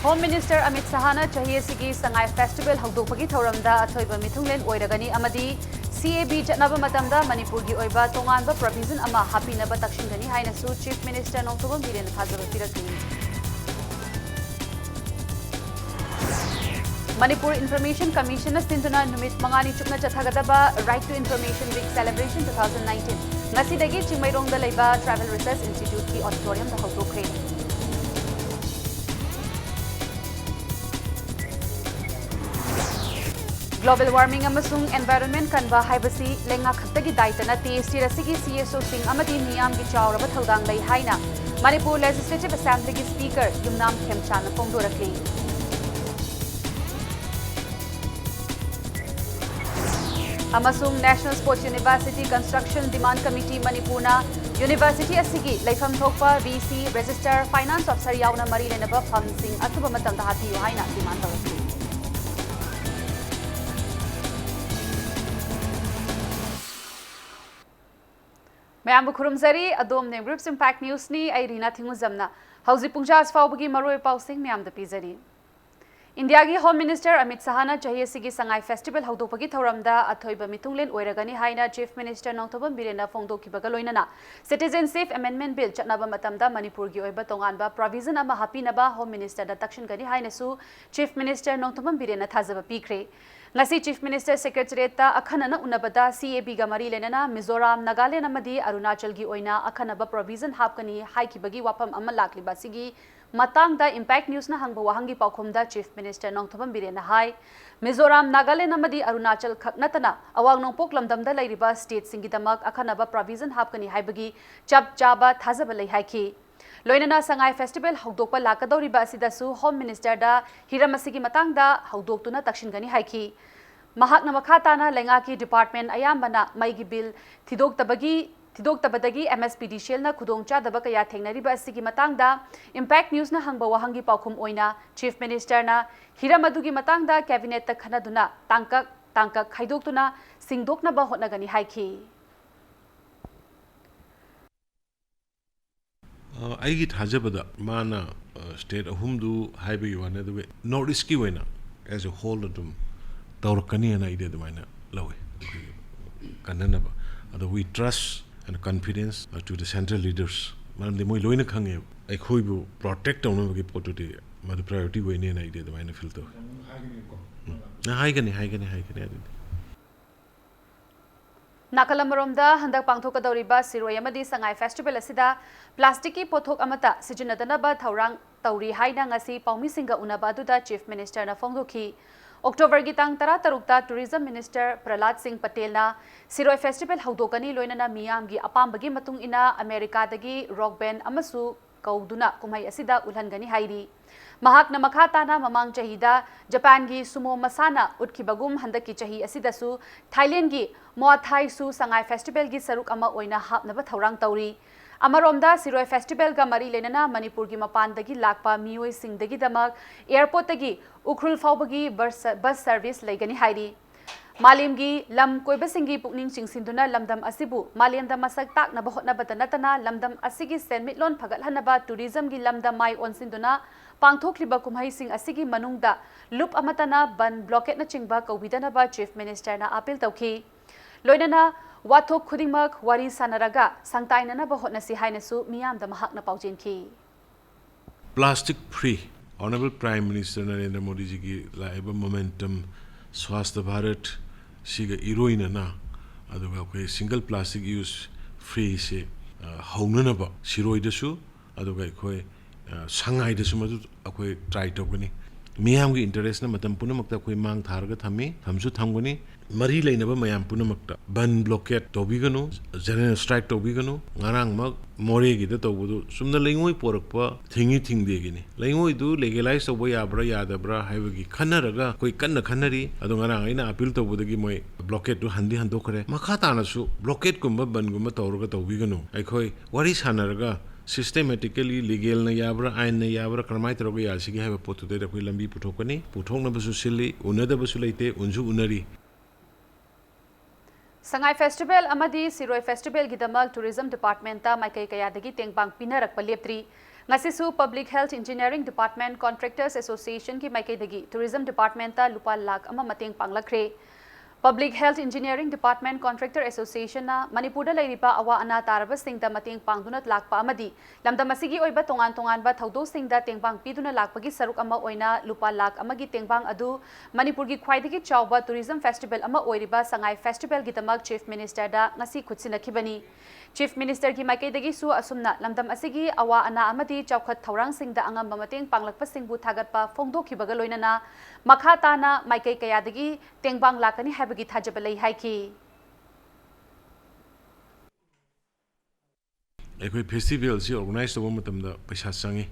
Home Minister Amit Sahana chahi asigi Sangai Festival hawdokpagi thauramda athoiba mithunglen oiragani amadi CAB chatnaba matamda Manipur gi oiba tonganba provision ama hapinaba takshingani haina su Chief Minister Nongthobam Biren thajaba pirakli. Manipur Information Commission Sinduna Numit Mangani Chukna Chathagadaba Right to Information Week Celebration 2019. Ngasidagi Chingmairongda leiba Travel Research Institute ki auditorium da hawdokre. Global warming amasung environment kanba haibasi lenga khattagi daitana TST rasigi CSO sing amadi miyam gi chawraba thodang lei haina Manipur Legislative Assembly gi Speaker Yumnam Khemchana phongdorakli. Amasung National Sports University Construction Demand Committee Manipurna University asigi leifam thokpa VC Register Finance Officer yauna mari lenaba fund sing athuba matamda hathi haina demand tawakli. Mayam Kurumzari, Adom Name Groups Impact News ni ay Rina Thinguzamna. Hauzi Pungjas Faubagi Maroi Pausing Mayam the Pizari. India gi Home Minister Amit Sahana chahi sigi Sangai Festival hawdokpagi thauramda athoiba mithunglen oiragani haina Chief Minister Nongthobam Birena phongdokibaga loinana Citizenship Amendment Bill chatnaba matamda Manipur gi oiba tonganba provision ama hapinaba Home Minister da takshin gani haina su Chief Minister Nongthobam Birena thajaba pikre. Ngasi Chief Minister Secretariat ta akhanana unabada CAB ga mari lenana Mizoram Nagaland amadi Arunachal gi oina akhanaba provision hapkani haikibagi wapam ama lakliba sigi matangda Impact News na hangba wahangi paukhumda Chief Minister Nongthobam Birena hai Mizoram Nagaland amadi Arunachal khaknatana awang nongpok lamdamda lairiba state singidamak akhanaba provision hapkani haibagi chap chaba thajaba lei haiki Loinana Sangai Festival hawdokpa lakadoriba asidasu Home Minister da hiramasigi matangda hawdoktuna takshingani haiki mahakna makhatana lengaki department ayambana maigi bill thidoktabadagi MSPD shelna khudongchadaba kaya thengnariba asigi matangda Impact News na hangba wahangi paukhum oina Chief Minister na hiramadugi matangda cabinet ta khanaduna tangkak khaidoktuna singdoknaba hotnagani haiki Aigi thajabada mana state ahumdu haibe yuane the way North ki wena as a whole dum tawrakani ana ide the mana lawe kananaba ado we trust and confidence to the central leaders man de moi loina khange ai khoibu protect tawna gi potuti madu priority wene na ide the mana feel to na haigani Nakalamoromda handak pangthokadoriba siroi amadi Sangai Festival asida plastic ki pothok amata sijinadanaba thaurang tauri haina ngasi paumisinga unaba aduda Chief Minister na phongdoki October gi tang 13 ta Tourism Minister Prahlad Singh Patel na Siroi Festival hawdokani loinana miyam gi apambagi matung ina America dagi rock band amasu kauduna kumai asida ulhangani hairi Mahakna makhatana mamang chahida Japan gi sumo masana utkibagum handaki chahi asidasu Thailand gi Muay Thai su Sangai Festival gi saruk ama oina hapnaba thaurang tauri Amaromda Siroi Festival ga mari lenana Manipur gi mapandagi lakpa mioi singdagi damak airport tagi ukrul faubagi bus service legani hairi Malimgi lam koibasingi pukning chingsinduna lamdam asibu malemda masak takna bahotna batanatana lamdam asigi senmitlon phagathanaba tourism gi lamdam mai onsinduna pangthokliba kumhai sing asigi manungda loop amatana ban blockade na chingba kawbidanaba Chief Minister na appeal tawki loinana wathok khudingmak wari sanaraga sangtainana bahotna si hainasu miyamda mahakna paujinki plastic free Honorable Prime Minister Narendra Modi ji ki laiba momentum Swasthya Bharat siga iroina na aduga koi single plastic use free se haunanaba siroi dasu aduga koi sangai dasu madu akoi try togani miyam gi interest na matam punamakta koi mang tharga thami thamsu thamgani mari leinaba mayam punamakta ban blockade tobiganu general strike tobiganu ngarang mak more gi da tobudu sumna leingoi porakpa thingi thingde gini leingoi du legalize tobo yabra yadabra haibagi khanaraga koi kanna khanari adu ngarang aina appeal tobudagi moi blockade du handi handokre makhata na su blockade kumba ban gumba tawraga tobiganu ai khoi wari sanaraga systematically legal na yabra ain na yabra karmai tawraga yasigi haiba potu de koi lambi puthokani puthokna basu silli unada basu leite unju unari Sangai Festival amadi Siroi Festival gidamak Tourism Department ta maikai kaya dagi tengpang pinarak paleptri ngasisu Public Health Engineering Department Contractors Association ki maikaidagi Tourism Department ta lupa lakh ama mateng panglakre. Public Health Engineering Department Contractor Association na Manipur da lairiba awa ana taraba singda mateng pangduna lakpa amadi lamdam asigi oiba tongan ba thaudo singda tengbang piduna lakpagi saruk ama oina lupa lakh amagi tengbang adu Manipur gi khwaidagi chawba tourism festival ama oiriba sangai festival gidamak Chief Minister da ngasi khutsinakibani. Chief Minister ki maikaidagi su asumna lamdam asigi awa ana amadi chawkhat thaurang singda angamba mateng panglakpa singbu thagatpa phongdokhibaga loinana makha tana maikai kayadagi tengbang lakani habagi thajaba lei haiki. Ekoi festival si organize tawba matamda paisa changi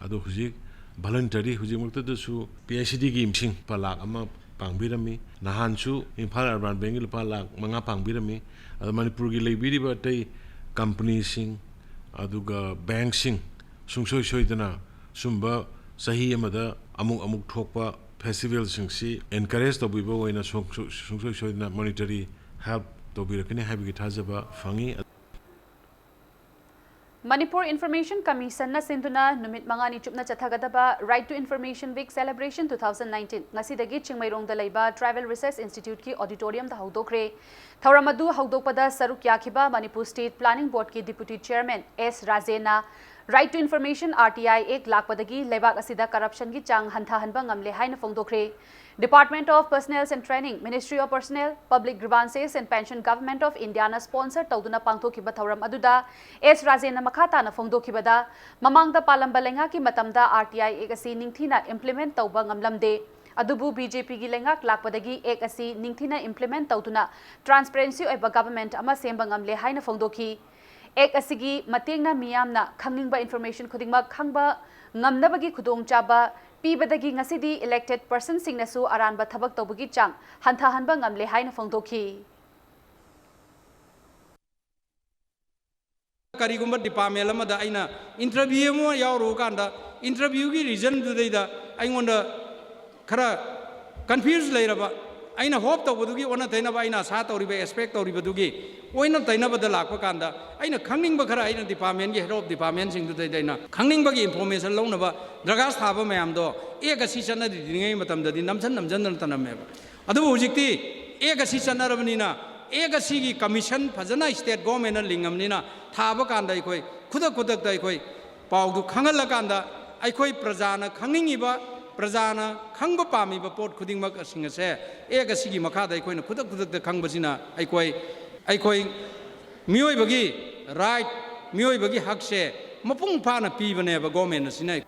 ado hujik voluntary hujik makta da su PICD gi imsing palak ama pangbirami nahan su Imphal Urban Bank lupa lakh manga pangbirami ado Manipur gi leibiriba tai company sing aduga bank sing sungsoi soidana sumba sahi amada amuk thokpa festival sing si encourage tobiba oina sungsoi soidana monetary help tobirakani habigi thajaba fangi. Manipur Information Commission na sinduna numit mangani chupna chathagadaba Right to Information Week Celebration 2019 ngasidagi Chingmairong da laiba Travel Research Institute ki auditorium da haudokre thauramadu haudokpada saruk yakhiba Manipur State Planning Board ki Deputy Chairman S Rajena Right to Information RTI ek lakpadagi lebak asida corruption gi chang hantha hanba ngamle haina phongdokre. Department of Personnel and Training, Ministry of Personnel, Public Grievances and Pension Government of India na sponsor tawduna pangthokiba thauram aduda S Rajena makhata na phongdokhibada mamangda palamba lenga ki matamda RTI ek asi ningthina implement tawba ngamlamde adubu BJP gi lengak lakpadagi ek asi ningthina implement tawduna transparency oiba government ama semba ngamle haina phongdokhi ek asigi matengna miyamna khangningba information khudingma khangba ngamnabagi khudong chaba pibadagi ngasidi elected person singnasu aranba thabak tawbugi chang hantha hanba ngamle haina phongdokhi. Karigumba department amada aina interview mo yauru kanda interview gi reason du deida aingonda khara confused leiraba aina hope tawbugi ona taina ba aina sa tawriba expect tawriba dugi oina taina ba dalakpa kanda aina khangning ba khara aina department gi head of department sing du deina khangning ba gi information launa ba dragas thaba mayam do ega si chana di ngai matam dadi namjan taname ba adu hujikti ega si chana rabnina ega si gi commission phajana state government na lingamnina thaba kanda ikoi khudak dai koi pawdu khangal la kanda aikoi prajana khangningi ba prajana khangba pami ba pot khuding mak asing se ega si gi makha dai koi na khudak da khangbasina aikoi mioi bagi right mioi bagi hak se mapung phana pi bane ba government asina.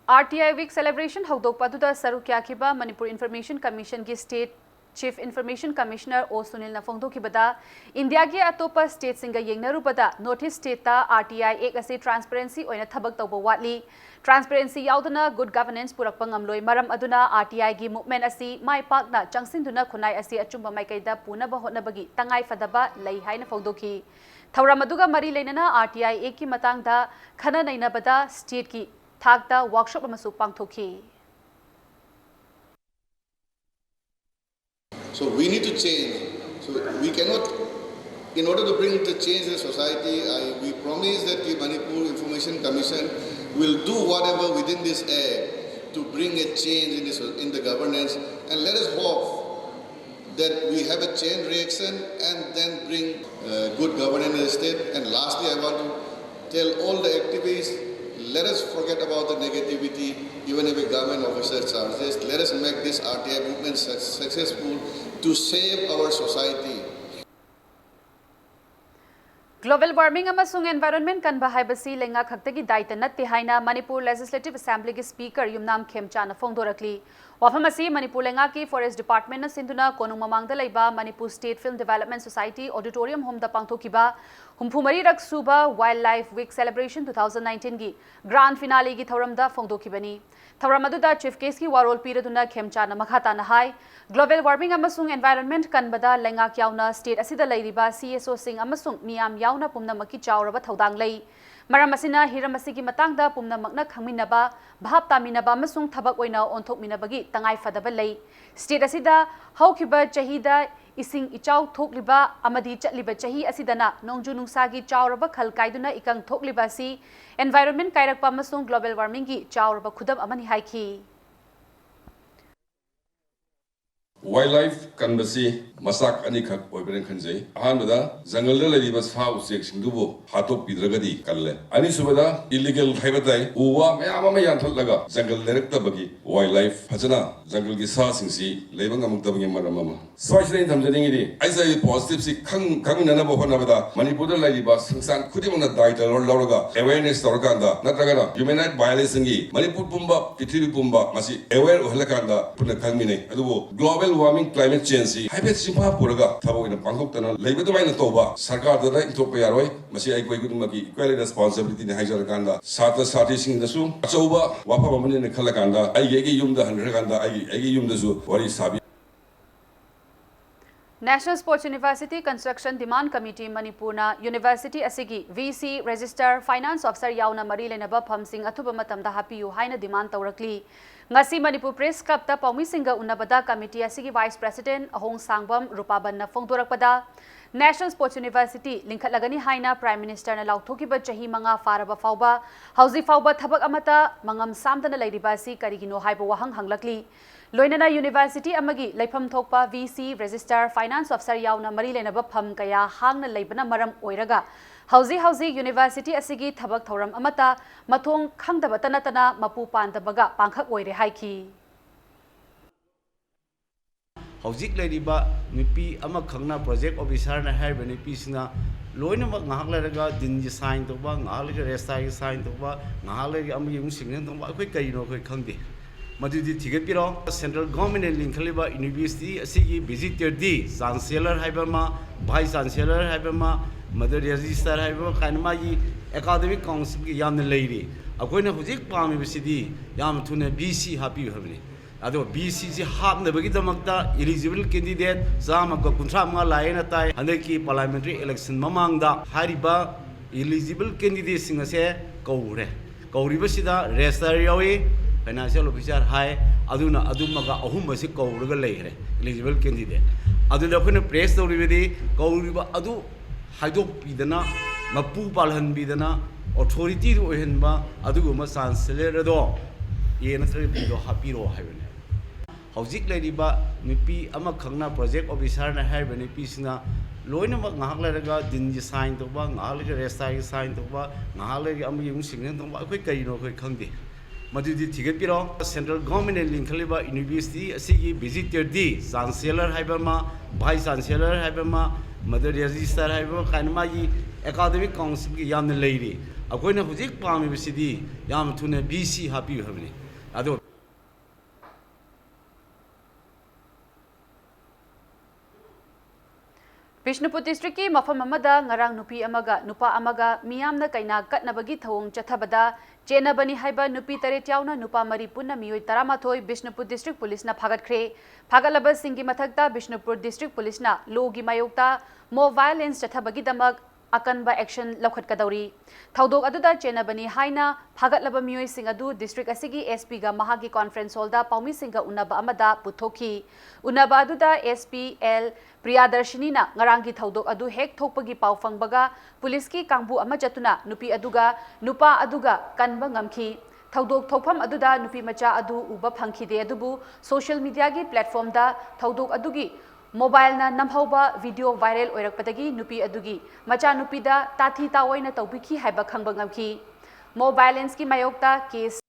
RTI Week celebration haudokpaduda sarukyakiba Manipur Information Commission ki State Chief Information Commissioner O Sunil na phongdokibada India ki atopa state singa yengnarubada Northeast State ta RTI ek ase transparency oina thabak tawba watli transparency yaudana good governance purakpa ngamloi maram aduna RTI gi movement asi mai pakna changsinduna khunai asi achumba maikaida punaba hotnabagi tangai fadaba lei haina phongdokhi thauram aduga mari leinana RTI ek ki matangda khana nainabada state ki thakta workshop amasu pangthokhi. So we need to change. So we cannot, in order to bring the change in the society, we promise that the Manipur Information Commission will do whatever within this act to bring a change in the governance, and let us hope that we have a chain reaction and then bring good governance in the state. And lastly, I want to tell all the activists, let us forget about the negativity, even if a government officer charges. Let us make this RTI movement successful to save our society. Global warming amasung environment kan bahaibasi lenga khaktagi daita natte haina Manipur Legislative Assembly ki Speaker Yumnam Khemcha na phongdorakli wafamasi Manipur lenga ki Forest Department na sinduna konung mamangda leiba Manipur State Film Development Society Auditorium home da pangthokiba humphumari rak suba Wildlife Week Celebration 2019 gi grand finale gi thoramda phongdokibani thoram aduda chief case ki warol piraduna Khemcha na makhata na hai global warming amasung environment kan bada lenga kyauna state asida leiriba CSO sing amasung miyam yauna pumna maki chawraba thodang lei maram asina hiram asigi matangda pumna makna khangminaba bhab taminaba amasung thabak oina onthokminabagi tangai fadaba lei state asida haukiba chahida ising ichau thokliba amadi chatliba chahi asidana nongju nungsagi chawraba khal kaiduna ikang thokliba si environment kairakpa amasung global warming gi chawraba khudam amani haiki Wildlife kanbasi masak ani khak oibren khanjai ahanbada jungle da lariba sa usek singdubo hatok pidragadi kalle ani subada illegal haibatai uwa mayama mayan thallaga jungle lerakta bagi wildlife phajana jungle gi sa singsi leibang amukta bagi maramama soisrain thamjading iri aisa positive si khang nana bo honabada manipur da lariba singsan khudimona daita lawraga awareness torkanda natragana human right violence ngi manipur pumba pithiri pumba masi aware ohlakanda puna khangmine adubo global warming climate change hybrid simha puraga thaboina pangthokna leibadumai na toba sarkar da intokpa yaroi masi ai koi gudumaki equal responsibility ne haijar kanda sata sati sing dasu achauba wafa bamani ne khalakanda ai ge yumda hanraganda ai ge yumda su wari sabi National Sports University Construction Demand Committee Manipurna University asigi VC Register Finance Officer yauna mari lenaba phamsing athuba matamda hapiyu haina demand tawrakli ngasi Manipur Press Club ta paumi singa unabada committee asigi Vice President Ahong Sangbam Rupaban na phongdorakpada National Sports University lingkhatlagani haina Prime Minister na lauthokiba chahi manga faraba fauba hauzi fauba thabak amata mangam samdana leiriba si karigino haiba wahang hanglakli Loinana University amagi leifam thokpa VC Register Finance Officer yauna mari lenaba pham kaya hangna leibana maram oiraga hauzi University asigi thabak thoram amata mathong khangdaba tanatana mapu pandabaga pangkhak oire haiki Hauzik leriba nupi ama khangna project officer na haiba nupi sina loina mak ngahak leraga din ji sign toba ngahak lega resta gi sign toba ngahak lega am yung singnen toba akoi kaino akoi khangde madudi thiget piro central government linkaliba university asigi visitor di chancellor haiba ma vice chancellor haiba ma mother register haiba kanma gi academic council gi yamna leiri akoina hujik pami bisidi yam thuna BC happy habni ado BC ji hapnabagi damakta eligible candidate zama ka kunthra ma laina tai handaki parliamentary election mamangda hariba eligible candidate singa se kauriba sida register yawi financial officer hai aduna adumaga ahum basi kauraga leire eligible candidate aduna khona press tawribedi kauriba adu haidok pidana mapu palhan bidana authority do henba aduguma chancellor do yena thre bido hapiro haibane hauzik leriba nupi ama khangna project officer na haiba nupi sina loina mak ngahak leraga din ji sign toba ngahak lega resta gi sign toba ngahak lega am yung singnen toba akoi kaino akoi khangde madudi thiget piro central government linkaliba university asigi visitor di chancellor haiba ma vice chancellor haiba ma mother register haiba kanma gi academic council gi yamna leiri akoina hujik pami bisidi yam thuna BC happy habni ado Bishnupur district ki mafam amada ngarang nupi amaga nupa amaga miyamna kaina katnabagi thawong chathabada chenabani haiba nupi taret yauna nupa mari punna miyoi taramathoi Bishnupur district police na phagatkre phagalaba singi mathakta Bishnupur district police na logi mayokta more violence chathabagi damak akanba action laukhatkadauri thaudok aduda chenabani haina phagatlaba miyoi sing adu district asigi SP ga mahagi conference hall da paumi singa unaba amada puthoki unaba aduda SPL Priyadarshini na ngarangi thaudok adu hek thokpagi pau fangbaga police ki kangbu ama jatuna nupi aduga nupa aduga kanba ngamki thaudok thokpham aduda nupi macha adu uba phangkhide adubu social media gi platform da thaudok adugi mobile na namhauba video viral oirakpadagi nupi adugi macha nupi da tathi tawoina tawbiki haiba khangba ngamki mo violence ki mayokta case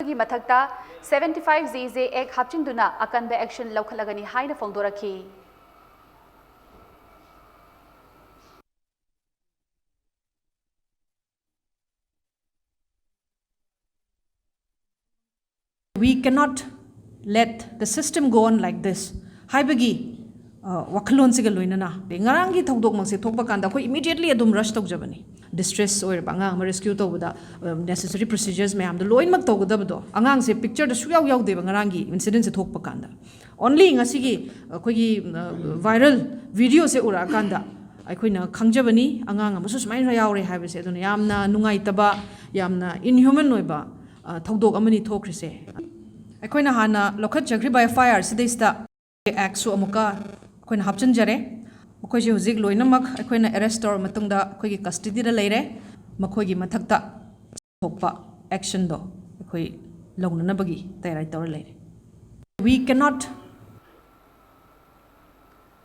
gi mathakta 75 JJ ek hapchinduna akanba action laukhalagani haina phongdoraki We cannot let the system go on like this. Haibagi wakhalon siga loinana ngarang thaudok mangse thokpa kanda ko immediately adum rush tawjabani distress or angang rescue tawda necessary procedures mayam the loin mak tawgdabdo angang se picture da suyaw yaw de ngarang incident se thokpa kanda only ngasigi koigi viral video se ura kanda aikoina khangjabani angang amasu sumai ra yawre haibase aduna yamna nungai taba yamna inhuman noiba thaudok amani thokrise aikoina hana lokhat chakri by fire sidaista act so amuka ꯑꯩꯈꯣꯏꯅ ꯍꯥꯞꯆꯤꯟꯖꯔꯦ ꯃꯈꯣꯏꯁꯦ ꯍꯧꯖꯤꯛ ꯂꯣꯏꯅꯃꯛ ꯑꯩꯈꯣꯏꯅ Ares ꯇꯧꯔ ꯃꯇꯨꯡꯗ ꯑꯩꯈꯣꯏꯒꯤ ꯀꯁꯇꯗꯤꯗ ꯂꯩꯔꯦ ꯃꯈꯣꯏꯒꯤ ꯃꯊꯛꯇ ꯊꯣꯛꯄ ꯑꯦꯛꯁꯟꯗꯣ ꯑꯩꯈꯣꯏ ꯂꯧꯅꯅꯕꯒꯤ ꯇꯌꯥꯔꯤ ꯇꯧꯔ ꯂꯩꯔꯦ we cannot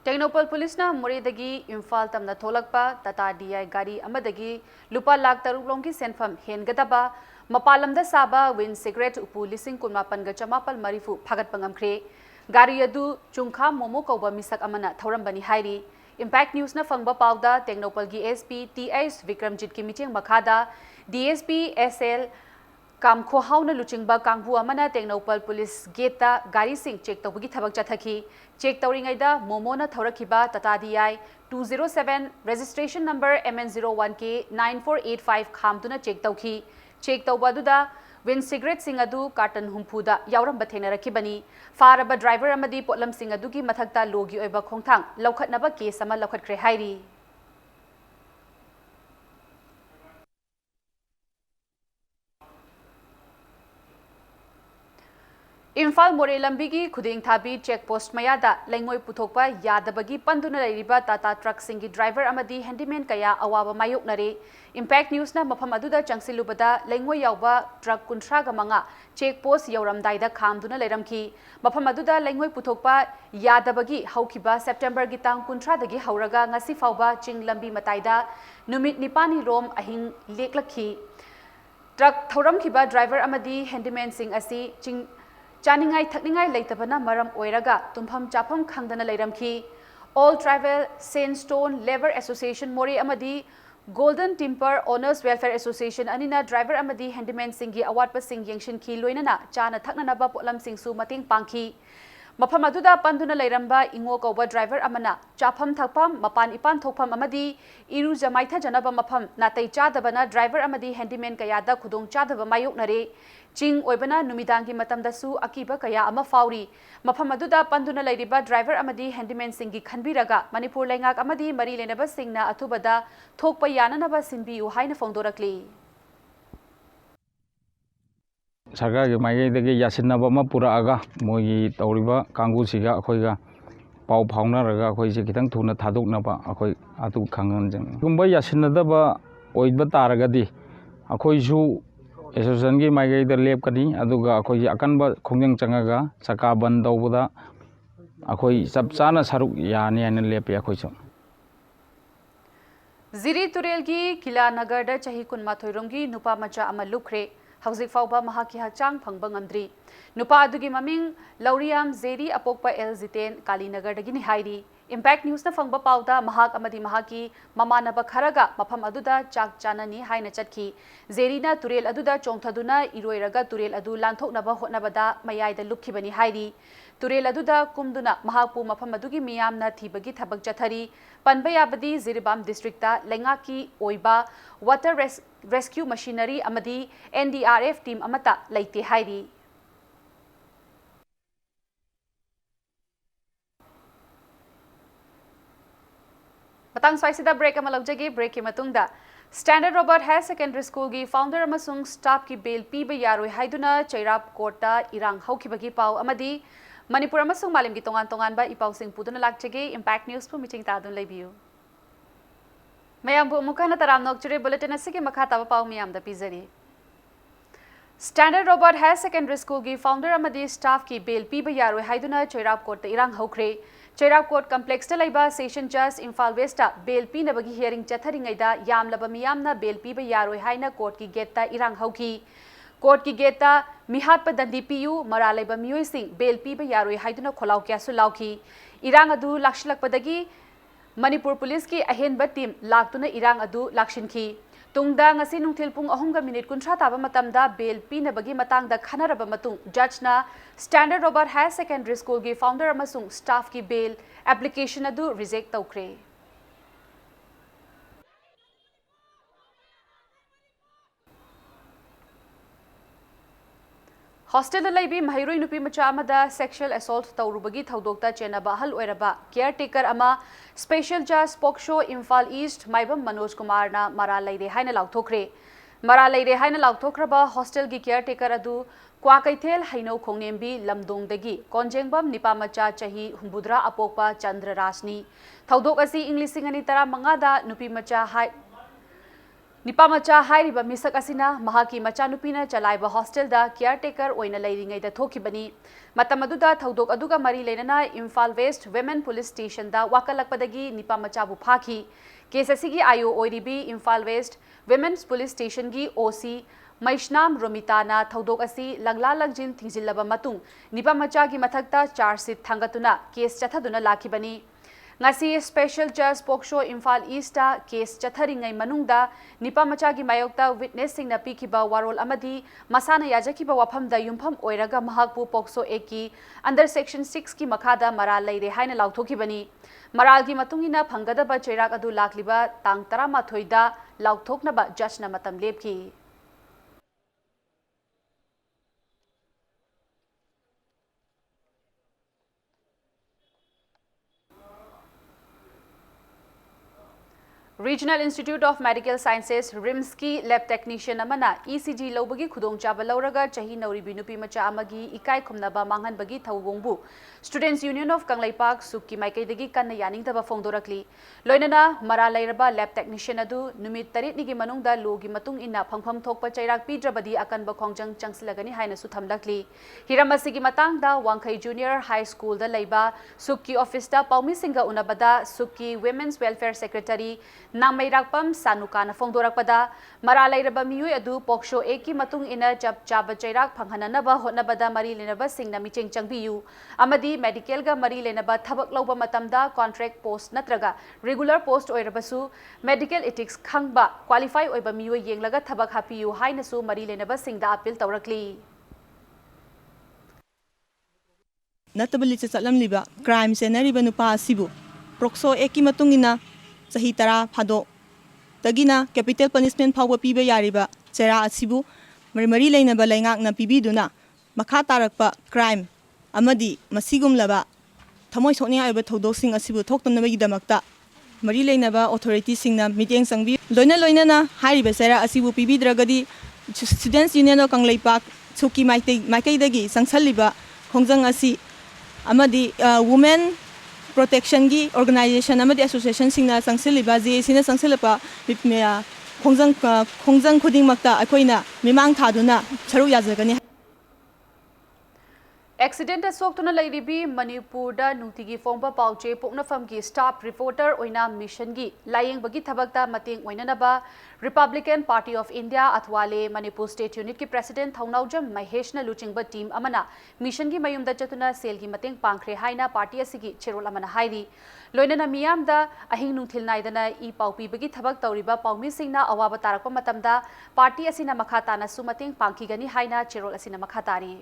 ꯇꯦꯡꯅꯧꯄꯜ ꯄꯨꯂꯤꯁꯅ ꯃꯣꯔꯦꯗꯒꯤ ꯏꯝꯐꯥꯜ ꯇꯝꯅ ꯊꯣꯛꯂꯛꯄ ꯇꯥꯇꯥ ꯗꯤꯑꯥꯏ ꯒꯥꯔꯤ ꯑꯃꯗꯒꯤ ꯂꯨꯄꯥ ꯂꯥꯈ 6 ꯂꯣꯝꯒꯤ ꯁꯦꯟꯐꯝ ꯍꯦꯟꯒꯗꯕ ꯃꯄꯥꯟ ꯂꯝꯗ ꯁꯥꯕ ꯋꯤꯟ ꯁꯤꯒꯔꯦꯠ ꯎꯄꯨ 19,990 ꯐꯥꯒꯠꯄ ꯉꯝꯈ꯭ꯔꯦ ꯒꯥꯔꯤ ꯑꯗꯨ ꯆꯨꯡꯈꯥ ꯃꯣꯃꯣ ꯀꯧꯕ ꯃꯤꯁꯛ ꯑꯃꯅ ꯊꯧꯔꯝꯕꯅꯤ ꯍꯥꯏꯔꯤ ꯏꯝꯄꯦꯛ ꯅ꯭ꯌꯨꯁꯅ ꯐꯪꯕ ꯄꯥꯎꯗ ꯇꯦꯡꯅꯧꯄꯜꯒꯤ ꯑꯦꯁꯄꯤ ꯇꯤ.ꯑꯩꯆ. ꯕꯤꯀ꯭ꯔꯝꯖꯤꯠꯀꯤ ꯃꯤꯠꯌꯦꯡ ꯃꯈꯥꯗ ꯗꯤꯑꯦꯁꯄꯤ ꯑꯦꯁ.ꯑꯦꯜ. ꯀꯥꯝꯈꯣꯍꯥꯎꯅ ꯂꯨꯆꯤꯡꯕ ꯀꯥꯡꯕꯨ ꯑꯃꯅ ꯇꯦꯡꯅꯧꯄꯜ ꯄꯨꯂꯤꯁ ꯒꯦꯠꯇ ꯒꯥꯔꯤꯁꯤꯡ ꯆꯦꯛ ꯇꯧꯕꯒꯤ ꯊꯕꯛ ꯆꯠꯊꯈꯤ ꯆꯦꯛ ꯇꯧꯔꯤꯉꯩꯗ ꯃꯣꯃꯣꯅ ꯊꯧꯔꯛꯈꯤꯕ Tata DI 207 registration number MN01K 9485 ꯈꯥꯝꯗꯨꯅ ꯆꯦꯛ ꯇꯧꯈꯤ ꯆꯦꯛ ꯇꯧꯕ ꯑꯗꯨꯗ ꯋꯤꯟ ꯁꯤꯒꯔꯦꯠꯁꯤꯡ ꯑꯗꯨ ꯀꯥꯔꯇꯟ 60ꯗ ꯌꯥꯎꯔꯝꯕ ꯊꯦꯡꯅꯔꯛꯈꯤꯕꯅꯤ ꯐꯥꯔꯕ ꯗ꯭राꯏꯚꯔ ꯑꯃꯗꯤ ꯄꯣꯠꯂꯝꯁꯤꯡ ꯑꯗꯨꯒꯤ ꯃꯊꯛꯇ ꯂꯣꯒꯤ ꯑꯣꯏꯕ ꯈꯣꯡꯊꯥꯡ ꯂꯧꯈꯠꯅꯕ ꯀꯦꯁ ꯑꯃ ꯂꯧꯈꯠꯈ꯭ꯔꯦ ꯍꯥꯏꯔꯤ ꯏꯝꯐꯥꯜ ꯃꯣꯔꯦ ꯂꯝꯕꯤꯒꯤ ꯈꯨꯗꯦꯡꯊꯥꯕꯤ ꯆꯦꯛꯄꯣꯁꯠ ꯃꯌꯥꯗ ꯂꯩꯉꯣꯏ ꯄꯨꯊꯣꯛꯄ ꯌꯥꯗꯕꯒꯤ ꯄꯟꯗꯨꯅ ꯂꯩꯔꯤꯕ ꯇꯥꯇꯥ ꯇ꯭ꯔꯛꯁꯤꯡꯒꯤ ꯗ꯭राꯏꯚꯔ ꯑꯃꯗꯤ ꯍꯦꯟꯗꯤꯃꯦꯟ ꯀꯌꯥ ꯑꯋꯥꯕ ꯃꯥꯌꯣꯛꯅꯔꯦ ꯏꯝꯄꯦꯛ ꯅ꯭ꯌꯨꯁꯅ ꯃꯐꯝ ꯑꯗꯨꯗ ꯆꯪꯁꯤꯜꯂꯨꯕꯗ ꯂꯩꯉꯣꯏ ꯌꯥꯎꯕ ꯇ꯭ꯔꯛ 35 ꯆꯦꯛꯄꯣꯁꯠ ꯌꯧꯔꯝꯗꯥꯏꯗ ꯈꯥꯝꯗꯨꯅ ꯂꯩꯔꯝꯈꯤ ꯃꯐꯝ ꯑꯗꯨꯗ ꯂꯩꯉꯣꯏ ꯄꯨꯊꯣꯛꯄ ꯌꯥꯗꯕꯒꯤ ꯍꯧꯈꯤꯕ ꯁꯦꯞꯇꯦꯝꯕꯔꯒꯤ ꯇꯥꯡ 30ꯗꯒꯤ ꯍꯧꯔꯒ ꯉꯁꯤ ꯐꯥꯎꯕ ꯆꯤꯡ ꯂꯝꯕꯤ ꯃꯇꯥꯏꯗ ꯅꯨꯃꯤꯠ 9ꯔꯣꯝ ꯑꯍꯤꯡ ꯂꯦꯛꯂꯛꯈꯤ ꯇ꯭ꯔꯛ ꯊꯧꯔꯝꯈꯤꯕ ꯗ꯭राꯏꯚꯔ ꯑꯃꯗꯤ ꯍꯦꯟꯗꯤꯃꯦꯟꯁꯤꯡ ꯑꯁꯤ ꯆꯥꯅꯤꯡꯉꯥꯏ ꯊꯛꯅꯤꯡꯉꯥꯏ ꯂꯩꯇꯕꯅ ꯃꯔꯝ ꯑꯣꯏꯔꯒ ꯇꯨꯝꯐꯝ ꯆꯥꯐꯝ ꯈꯪꯗꯅ ꯂꯩꯔꯝꯈꯤ ꯑꯣꯜ ꯇ꯭ꯔꯥꯏꯕꯦꯜ ꯁꯦꯟꯁ꯭ꯇꯣꯟ ꯂꯦꯕꯔ ꯑꯦꯁꯣꯁꯤꯌꯦꯁꯟ ꯃꯣꯔꯦ ꯑꯃꯗꯤ ꯒꯣꯜꯗꯟ ꯇꯤꯝꯄꯔ ꯑꯣꯅꯔꯁ ꯋꯦꯜꯐꯦꯌꯔ ꯑꯦꯁꯣꯁꯤꯌꯦꯁꯟ ꯑꯅꯤꯅ ꯗ꯭राꯏꯚꯔ ꯑꯃꯗꯤ ꯍꯦꯟꯗꯤꯃꯦꯟꯁꯤꯡꯒꯤ ꯑꯋꯥꯠꯄꯁꯤꯡ ꯌꯦꯡꯁꯤꯟꯈꯤ ꯂꯣꯏꯅꯅ ꯆꯥꯅ ꯊꯛꯅꯅꯕ ꯄꯣꯠꯂꯝꯁꯤꯡꯁꯨ ꯃꯇꯦꯡ ꯄꯥꯡꯈꯤ ꯃꯐꯝ ꯑꯗꯨꯗ ꯄꯟꯗꯨꯅ ꯂꯩꯔꯝꯕ ꯏꯉꯣ ꯀꯧꯕ ꯗ꯭राꯏꯚꯔ ꯑꯃꯅ ꯆꯥꯐꯝ ꯊꯛꯐꯝ ꯃꯄꯥꯟ ꯏꯄꯥꯟ ꯊꯣꯛꯐꯝ ꯑꯃꯗꯤ ꯏꯔꯨꯖ ꯃꯥꯏꯊꯖꯅꯕ ꯃꯐꯝ ꯅꯥꯇꯩ ꯆꯥꯗꯕꯅ ꯗ꯭राꯏꯚꯔ ꯑꯃꯗꯤ ꯍꯦꯟꯗꯤꯃꯦꯟ ꯀꯌꯥꯗ ꯈꯨꯗꯣꯡꯆꯥꯗꯕ ꯃꯥꯌꯣꯛꯅꯔꯦ ꯆꯤꯡ ꯑꯣꯏꯕꯅ ꯅꯨꯃꯤꯗꯥꯡꯒꯤ ꯃꯇꯝꯗꯁꯨ ꯑꯀꯤꯕ ꯀꯌꯥ ꯑꯃ ꯐꯥꯎꯔꯤ ꯃꯐꯝ ꯑꯗꯨꯗ ꯄꯟꯗꯨꯅ ꯂꯩꯔꯤꯕ ꯗ꯭राꯏꯚꯔ ꯑꯃꯗꯤ ꯍꯦꯟꯗꯤꯃꯦꯟꯁꯤꯡꯒꯤ ꯈꯟꯕꯤꯔꯒ ꯃꯅꯤꯄꯨꯔ ꯂꯩꯉꯥꯛ ꯑꯃꯗꯤ ꯃꯔꯤ ꯂꯩꯅꯕꯁꯤꯡꯅ ꯑꯊꯨꯕꯗ ꯊꯣꯛꯄ ꯌꯥꯅꯅꯕ ꯁꯤꯟꯕꯤꯌꯨ ꯍꯥꯏꯅ ꯐꯣꯡꯗꯣꯔꯛꯂꯤ ꯁꯔꯀꯥꯔꯒꯤ ꯃꯥꯏꯀꯩꯗꯒꯤ ꯌꯥꯁꯤꯟꯅꯕ ꯑꯃ ꯄꯨꯔꯛꯑꯒ ꯃꯣꯏꯒꯤ ꯇꯧꯔꯤꯕ ꯀꯥꯡꯕꯨꯁꯤꯒ ꯑꯩꯈꯣꯏꯒ ꯄꯥꯎ ꯐꯥꯎꯅꯔꯒ ꯑꯩꯈꯣꯏꯁꯦ ꯈꯤꯇꯪ ꯊꯨꯅ ꯊꯥꯗꯣꯛꯅꯕ ꯑꯩꯈꯣꯏ ꯑꯗꯨ ꯈꯪꯍꯟꯖꯅꯤ ꯀꯩꯒꯨꯝꯕ ꯌꯥꯁꯤꯟꯅꯗꯕ ꯑꯣꯏꯕ ꯇꯥꯔꯒꯗꯤ ꯑꯩꯈꯣꯏꯁꯨ ꯑꯦꯁꯣꯁꯤꯌꯦꯁꯟꯒꯤ ꯃꯥꯏꯀꯩꯗ ꯂꯦꯞꯀꯅꯤ ꯑꯗꯨꯒ ꯑꯩꯈꯣꯏꯁꯦ ꯑꯀꯟꯕ ꯈꯣꯡꯖꯪ ꯆꯪꯉꯒ ꯆꯀꯥ ꯕꯟ ꯇꯧꯕꯗ ꯑꯩꯈꯣꯏ ꯆꯞ ꯆꯥꯅ ꯁꯔꯨꯛ ꯌꯥꯅꯤ ꯍꯥꯏꯅ ꯂꯦꯞꯄꯤ ꯑꯩꯈꯣꯏꯁꯨ ꯖꯤꯔꯤ ꯇꯨꯔꯦꯜꯒꯤ ꯀꯤꯂꯥ ꯅꯒꯔꯗ ꯆꯍꯤ 12 ꯔꯣꯝꯒꯤ ꯅꯨꯄꯥ ꯃꯆꯥ ꯑꯃ ꯂꯨꯞꯈ꯭ꯔꯦ ꯍꯧꯖꯤꯛ ꯐꯥꯎꯕ ꯃꯍꯥꯛꯀꯤ ꯍꯛꯆꯥꯡ ꯐꯪꯕ ꯉꯝꯗ꯭ꯔꯤ ꯅꯨꯄꯥ ꯑꯗꯨꯒꯤ ꯃꯃꯤꯡ ꯂꯧꯔꯤꯌꯥꯝ ꯖꯦꯔꯤ ꯑꯄꯣꯛꯄ ꯑꯦꯜ.ꯖꯤꯇꯦꯟ ꯀꯥꯂꯤꯅꯒꯔꯗꯒꯤꯅꯤ ꯍꯥꯏꯔꯤ ꯏꯝꯄꯦꯛ ꯅ꯭ꯌꯨꯁꯅ ꯐꯪꯕ ꯄꯥꯎꯗ ꯃꯍꯥꯛ ꯑꯃꯗꯤ ꯃꯍꯥꯛꯀꯤ ꯃꯃꯥꯟꯅꯕ ꯈꯔꯒ ꯃꯐꯝ ꯑꯗꯨꯗ ꯆꯥꯛ ꯆꯥꯅꯅꯤ ꯍꯥꯏꯅ ꯆꯠꯈꯤ ꯖꯦꯔꯤꯅ ꯇꯨꯔꯦꯜ ꯑꯗꯨꯗ ꯆꯣꯡꯊꯗꯨꯅ ꯏꯔꯣꯏꯔꯒ ꯇꯨꯔꯦꯜ ꯑꯗꯨ ꯂꯥꯟꯊꯣꯛꯅꯕ ꯍꯣꯠꯅꯕꯗ ꯃꯌꯥꯏꯗ ꯂꯨꯞꯈꯤꯕꯅꯤ ꯍꯥꯏꯔꯤ ꯇꯨꯔꯦꯜ ꯑꯗꯨꯗ ꯀꯨꯝꯗꯨꯅ ꯃꯍꯥꯛꯄꯨ ꯃꯐꯝ ꯑꯗꯨꯒꯤ ꯃꯤꯌꯥꯝꯅ ꯊꯤꯕꯒꯤ ꯊꯕꯛ ꯆꯠꯊꯔꯤ ꯄꯟꯕ ꯌꯥꯕꯗꯤ ꯖꯤꯔꯤꯕꯥꯝ ꯗꯤꯁꯇ꯭ꯔꯤꯛꯇ ꯂꯩꯉꯥꯛꯀꯤ ꯑꯣꯏꯕ ꯋꯥꯇꯔ ꯔꯦꯁꯀ꯭ꯌꯨ ꯃꯁꯤꯅꯔꯤ ꯑꯃꯗꯤ NDRF ꯇꯤꯝ ꯑꯃꯠꯇ ꯂꯩꯇꯦ ꯍꯥꯏꯔꯤ ꯃꯇꯥꯡ ꯁ꯭ꯋꯥꯏꯁꯤꯗ ꯕ꯭ꯔꯦꯛ ꯑꯃ ꯂꯧꯖꯒꯦ ꯕ꯭ꯔꯦꯛꯀꯤ ꯃꯇꯨꯡꯗ ꯁ꯭ꯇꯦꯟꯗꯔꯗ ꯔꯣꯕꯔꯠ ꯍꯥꯌꯔ ꯁꯦꯀꯦꯟꯗꯔꯤ ꯁ꯭ꯀꯨꯜꯒꯤ ꯐꯥꯎꯟꯗꯔ ꯑꯃꯁꯨꯡ ꯁ꯭ꯇꯥꯐꯀꯤ ꯕꯦꯜ ꯄꯤꯕ ꯌꯥꯔꯣꯏ ꯍꯥꯏꯗꯨꯅ ꯆꯩꯔꯥꯞ ꯀꯣꯔꯠꯇ ꯏꯔꯥꯡ ꯍꯧꯈꯤꯕꯒꯤ ꯄꯥꯎ ꯑꯃꯗꯤ ꯃꯅꯤꯄꯨꯔ ꯑꯃꯁꯨꯡ ꯃꯥꯂꯦꯝꯒꯤ ꯇꯣꯉꯥꯟ-ꯇꯣꯉꯥꯟꯕ ꯏꯄꯥꯎꯁꯤꯡ ꯄꯨꯗꯨꯅ ꯂꯥꯛꯆꯒꯦ ꯏꯝꯄꯦꯛ ꯅ꯭ꯌꯨꯁꯄꯨ ꯃꯤꯠꯌꯦꯡ ꯇꯥꯗꯨꯅ ꯂꯩꯕꯤꯌꯨ ꯃꯌꯥꯝꯕꯨ ꯑꯃꯨꯛ ꯍꯟꯅ ꯇꯔꯥꯝ ꯅꯣꯛꯆꯔꯤ ꯕꯨꯂꯦꯇꯤꯟ ꯑꯁꯤꯒꯤ ꯃꯈꯥ ꯇꯥꯕ ꯄꯥꯎ ꯃꯌꯥꯝꯗ ꯄꯤꯖꯔꯤ ꯁ꯭ꯇꯦꯟꯗꯔꯗ ꯔꯣꯕꯔꯠ ꯍꯥꯌꯔ ꯁꯦꯀꯦꯟꯗꯔꯤ ꯁ꯭ꯀꯨꯜꯒꯤ ꯐꯥꯎꯟꯗꯔ ꯑꯃꯗꯤ ꯁ꯭ꯇꯥꯐꯀꯤ ꯕꯦꯜ ꯄꯤꯕ ꯌꯥꯔꯣꯏ ꯍꯥꯏꯗꯨꯅ ꯆꯩꯔꯥꯞ ꯀꯣꯔꯠꯇ ꯏꯔꯥꯡ ꯍꯧꯈ꯭ꯔꯦ ꯆꯩꯔꯥꯞ ꯀꯣꯔꯠ ꯀꯝꯄ꯭ꯂꯦꯛꯁꯇ ꯂꯩꯕ ꯁꯦꯁꯟ ꯖꯖ ꯏꯝꯐꯥꯜ ꯋꯦꯁꯇ ꯕꯦꯜ ꯄꯤꯅꯕꯒꯤ ꯍꯤꯌꯔꯤꯡ ꯆꯠꯊꯔꯤꯉꯩꯗ ꯌꯥꯝꯂꯕ ꯃꯤꯌꯥꯝꯅ ꯕꯦꯜ ꯄꯤꯕ ꯌꯥꯔꯣꯏ ꯍꯥꯏꯅ ꯀꯣꯔꯠꯀꯤ ꯒꯦꯠꯇ ꯏꯔꯥꯡ ꯍꯧꯈꯤ ꯀꯣꯔꯠꯀꯤ ꯒꯦꯠꯇ ꯃꯤꯍꯥꯠꯄ ꯗꯟꯗꯤ ꯄꯤꯌꯨ ꯃꯔꯥ ꯂꯩꯕ ꯃꯤꯑꯣꯏꯁꯤꯡ ꯕꯦꯜ ꯄꯤꯕ ꯌꯥꯔꯣꯏ ꯍꯥꯏꯗꯨꯅ ꯈꯣꯜꯂꯥꯎ ꯀꯌꯥꯁꯨ ꯂꯥꯎꯈꯤ ꯏꯔꯥꯡ ꯑꯗꯨ ꯂꯥꯛꯁꯤꯜꯂꯛꯄꯗꯒꯤ ꯃꯅꯤꯄꯨꯔ ꯄꯨꯂꯤꯁꯀꯤ ꯑꯍꯦꯟꯕ ꯇꯤꯝ ꯂꯥꯛꯇꯨꯅ ꯏꯔꯥꯡ ꯑꯗꯨ ꯂꯥꯛꯁꯤꯟꯈꯤ ꯇꯨꯡꯗ ngasi ꯅꯨꯡꯊꯤꯜ ꯄꯨꯡ 3:30 ꯇꯥꯕ ꯃꯇꯝꯗ ꯕꯦꯜ ꯄꯤꯅꯕꯒꯤ ꯃꯇꯥꯡꯗ ꯈꯟꯅꯔꯕ ꯃꯇꯨꯡ ꯖꯖꯅ ꯁ꯭ꯇꯦꯟꯗꯔꯗ ꯔꯣꯕꯔꯠ ꯍꯥꯌꯔ ꯁꯦꯀꯦꯟꯗꯔꯤ ꯁ꯭ꯀꯨꯜꯒꯤ ꯐꯥꯎꯟꯗꯔ ꯑꯃꯁꯨꯡ ꯁ꯭ꯇꯥꯐꯀꯤ ꯕꯦꯜ ꯑꯦꯄ꯭ꯂꯤꯀꯦꯁꯟ ꯑꯗꯨ ꯔꯤꯖꯦꯛ ꯇꯧꯈ꯭ꯔꯦ ꯍꯣꯁꯇꯦꯜꯗ ꯂꯩꯕꯤ ꯃꯍꯩꯔꯣꯏ ꯅꯨꯄꯤ ꯃꯆꯥ ꯑꯃꯗ ꯁꯦꯛꯁꯨꯑꯦꯜ ꯑꯦꯁꯣꯜꯠ ꯇꯧꯔꯨꯕꯒꯤ ꯊꯧꯗꯣꯛꯇ ꯆꯦꯟꯅꯕ ꯑꯍꯜ ꯑꯣꯏꯔꯕ ꯀꯦꯌꯔꯇꯦꯀꯔ ꯑꯃ ꯁ꯭ꯄꯦꯁꯤꯌꯦꯜ ꯖꯖ ꯄꯣꯛꯁꯣ ꯏꯝꯐꯥꯜ ꯏꯁꯠ ꯃꯥꯏꯕꯝ ꯃꯅꯣꯖ ꯀꯨꯃꯥꯔꯅ ꯃꯔꯥꯜ ꯂꯩꯔꯦ ꯍꯥꯏꯅ ꯂꯥꯎꯊꯣꯛꯈ꯭ꯔꯦ Mara leire haina lauthokraba hostel gi caretaker adu kwa kaithel haino khongnembi lamdongdagi konjengbam nipamacha chahi humbudra apokpa Chandra Rasni thaudok asi English ani tara mangada nupi macha hai Nipamacha hairiba misak asina mahaki machanupina chalaiba hostel da caretaker oina leiringai da thokibani matamaduda thaudok aduga mari leinana Imphal West Women Police Station da wakalakpadagi nipamacha bu phaki case asigi ayo oiribi Imphal West Women's Police Station gi OC Maishnam Romitana thaudok asi langla langjin thingzilaba matung nipamacha gi mathakta charge sheet thangatuna case chathaduna lakibani ngasi special judge Poksho Imphal East case chatharingai manungda nipamacha gi mayokta witnessing na pikiba warol amadi masana yajakiba wafamda yumpham oiraga mahakpu Poksho eki under section 6 ki makhada maral leire haina lauthokibani maral gi matungina phanggadaba cheirak adu lakliba tang 13 da lauthoknaba judge na matam lepki Regional Institute of Medical Sciences RIMS ki lab technician amana ECG lobagi khudong chaba lauraga chahi nauribi nupi macha amagi ikai khumnaba manghan bagi thawgongbu Students Union of Kanglaipak sukki maikai dagi kanna yaning taba fongdorakli loinana mara lairaba lab technician adu numit tarit nigi manungda logi matung inna phangpham thokpa chairak pidrabadi akanba khongjang changsilagani haina su thamlakli hiramasigi matangda Wangkhai Junior High School da leiba sukki office da paumi singa unabada sukki Women's Welfare Secretary Nangmairakpam Sanukana Fongdorakpada Maralairaba Miyu Adu Poksho Eki Matung Ina Chap Chaba Chairak Panghananaba Hotnabada Mari Lenaba Singna Micheng Changbiyu Amadi Medical ga Mari Lenaba Thabak Lauba Matamda contract post natraga regular post oirabasu medical ethics khangba qualify oiba miyu yenglaga thabak hapiyu hainasu Mari Lenaba Singda appeal tawrakli Natabali chalam liba crime senariba nupa asibu Poksho Eki Matungina Sahi tara phado tagina capital punishment phawba piba yariba chera asibu mari leinaba laingak na pibiduna makha tarakpa crime amadi masigum laba thamoi sokni aiba thodosing asibu thoktanaba gidamakta mari leinaba authority singna meeting sangbi loina na hariba chera asibu pibidragadi Students Union of Kanglaipak chuki maikai dagi sangsalliba khongjang asi amadi women protection gi organization amadi association singna sangsilliba sina sangsilapa khongjang khuding makta akoina mimang thaduna charu yazagani Accident soktuna lairibi Manipur da nutigi fongba pauche poknafam gi staff reporter oina mission gi layeng bagi thabakta mating oinanaba Republican Party of India atwale Manipur State Unit ki President Thaunaujam Maheshna luchingba team amana mission gi mayumda chatuna sel gi mating pangkhre haina party asigi cherol amana hairi loinana miyamda ahing nungthil naidana I paupi bagi thabak tawriba paumi singna awaba tarakpa matamda party asina makhatana su mating pangkhigani haina cherol asina makhatari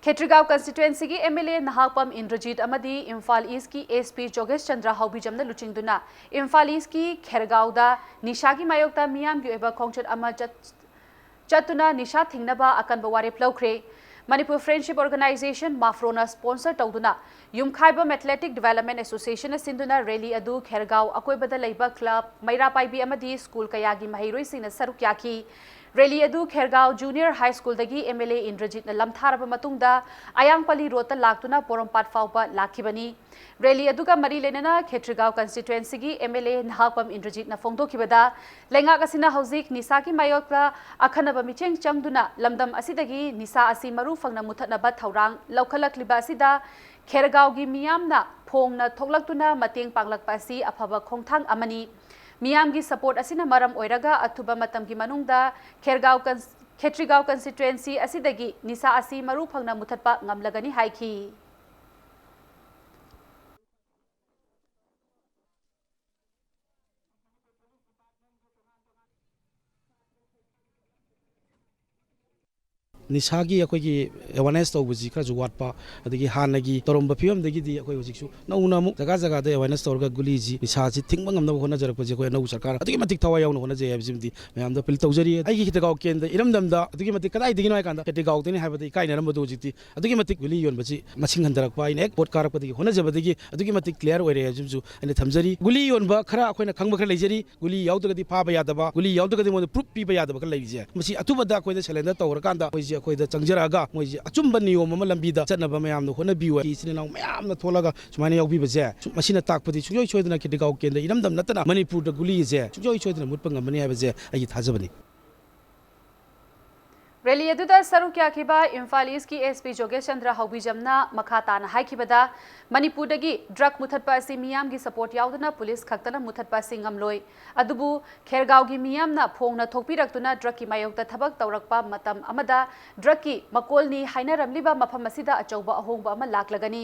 Khetrigao constituency ki MLA Nahapam Indrajit Amadi Imphal East ki SP Jogesh Chandra Haubijamna luchingduna Imphal East ki Khergao da Nishagi Mayokta Miyam gi eba khongchat ama chatuna Nisha thingnaba akan baware plawkhre Manipur Friendship Organization Mafrona sponsor tawduna Yumkhaibam Athletic Development Association sinduna rally adu Khergao akoibada leiba club Maira Paibi Amadi school kayagi mahairoi singna saruk yaki Rally adu Khergao Junior High School dagi MLA Indrajit na lamtharaba matungda Ayangpali rota laktuna Porompat fauba lakhibani Rally adu ka mari lenana Khetrigao constituency gi MLA Nahapam Indrajit na fongdokibada lenga kasina hauzik nisa ki mayokta akhanaba micheng changduna lamdam asidagi nisa asi maru fangna muthatnaba thaurang laukhalakliba asida Khergao gi miyamna phongna thoklaktuna mateng panglakpa asi afaba khongthang amani Miyamgi support asina maram oiraga athuba matamgi manungda Khetrigao constituency asidagi nisa asi maru phangna muthatpa ngamlagani haiki निसागी अखोगी awareness तौबजी खरजु वाटपा अदगी हानगी तोरम्बा फिवमदगी अखोई हजिकसु नौना अमुक जगह जगह दे अवेयरनेस तौरगा गुलीजी निसाजी थिंगबा ngamnaba honajarapaje अखोई नौ सरकार अदगी मतिक थवा यावना होनाजे हाबिजिमदी मयामदा पिल तौजरी आइगी हितगाव केंद्र इरमदमदा अदगी मतिक कदाई दिगिनो हाइकांदा हितगाव तेनि हाबदि काइनारमबदु हजिकति अदगी मतिक गुली योनबजी मसिंग हंदरकपा इन एक पोट कारपदि होनाजबदगी अदगी मतिक क्लियर ओइरे हाबिजिमजु अने थमजरी गुली योनबा खरा अखोइना खंगबा खरा लेजरी गुली यावदगदि फाबा यादबा गुली यावदगदि मोन प्रूफ पीबा यादबा खरा लेजे मसी अतुबदा अखोइदा सिलेंडर तौरकांदा अखोइजी अखोइदा चंगजरागा मोइजी अचुंबा नियम अमा लंबीदा चनबा मयामनो होनाबिवा किसिनाव मयामना थोलागा सुमाइना यावबिबजे मसिना ताकपदि सुजोय सोइदना हितगाव केंद्र इरमदम नतना मणिपुर द गुली जे सुजोय सोइदना मुतपा ngambani habaje ai thajabani rally अदुदा सरुक याखिबा इम्फाल ईस्ट की एसपी जोगेश चंद्र हौबीजमना मखाताना हाइखिबदा मणिपुरदगी ड्रग मुथतपा असि मियाम की सपोर्ट यावदना पुलिस खक्तना मुथतपा सिंगमलोय अदुबु खेरगाव की मियामना फोंगना थोकपिरक्तुना ड्रग की मायोक्ता थबक तौरकपा मतम अमदा ड्रग की मकोलनी हाइनरमलिबा मफम असिदा अचौबा अहोंबा अमा लाक्लगनी